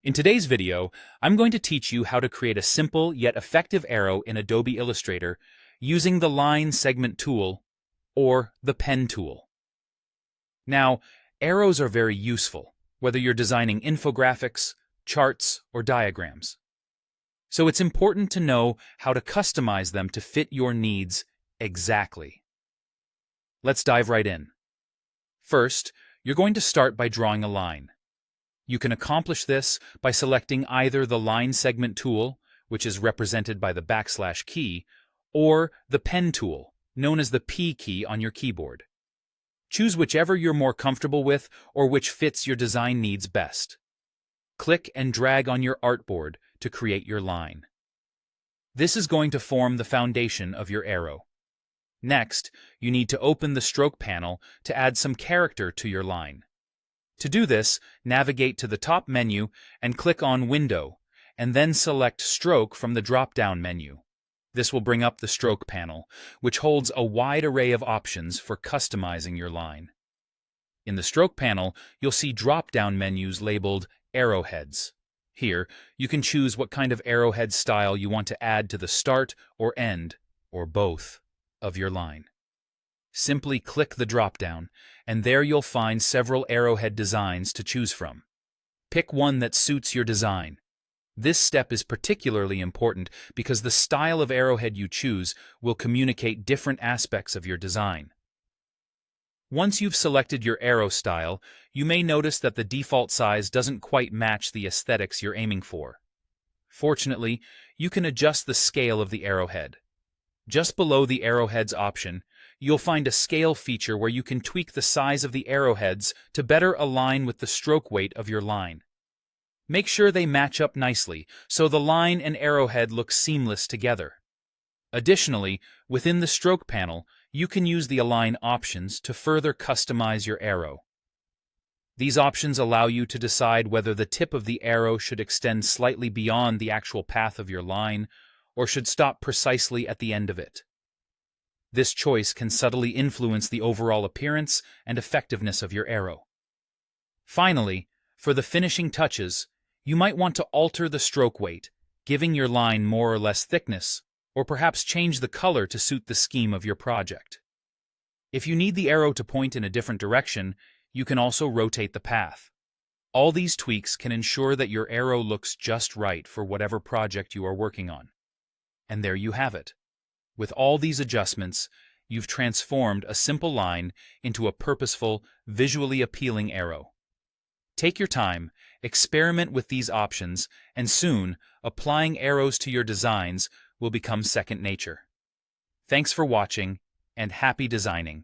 In today's video, I'm going to teach you how to create a simple yet effective arrow in Adobe Illustrator using the Line Segment tool or the Pen tool. Now, arrows are very useful, whether you're designing infographics, charts, or diagrams. So it's important to know how to customize them to fit your needs exactly. Let's dive right in. First, you're going to start by drawing a line. You can accomplish this by selecting either the Line Segment tool, which is represented by the # key, or the Pen tool, known as the P key on your keyboard. Choose whichever you're more comfortable with or which fits your design needs best. Click and drag on your artboard to create your line. This is going to form the foundation of your arrow. Next, you need to open the stroke panel to add some character to your line. To do this, navigate to the top menu and click on Window, and then select Stroke from the drop-down menu. This will bring up the stroke panel, which holds a wide array of options for customizing your line. In the stroke panel, you'll see drop-down menus labeled Arrowheads. Here, you can choose what kind of arrowhead style you want to add to the start or end, or both, of your line. Simply click the drop-down, and there you'll find several arrowhead designs to choose from. Pick one that suits your design. This step is particularly important because the style of arrowhead you choose will communicate different aspects of your design. Once you've selected your arrow style, you may notice that the default size doesn't quite match the aesthetics you're aiming for. Fortunately, you can adjust the scale of the arrowhead. Just below the arrowheads option, you'll find a scale feature where you can tweak the size of the arrowheads to better align with the stroke weight of your line. Make sure they match up nicely so the line and arrowhead look seamless together. Additionally, within the stroke panel, you can use the Align options to further customize your arrow. These options allow you to decide whether the tip of the arrow should extend slightly beyond the actual path of your line or should stop precisely at the end of it. This choice can subtly influence the overall appearance and effectiveness of your arrow. Finally, for the finishing touches, you might want to alter the stroke weight, giving your line more or less thickness, or perhaps change the color to suit the scheme of your project. If you need the arrow to point in a different direction, you can also rotate the path. All these tweaks can ensure that your arrow looks just right for whatever project you are working on. And there you have it. With all these adjustments, you've transformed a simple line into a purposeful, visually appealing arrow. Take your time, experiment with these options, and soon, applying arrows to your designs will become second nature. Thanks for watching, and happy designing!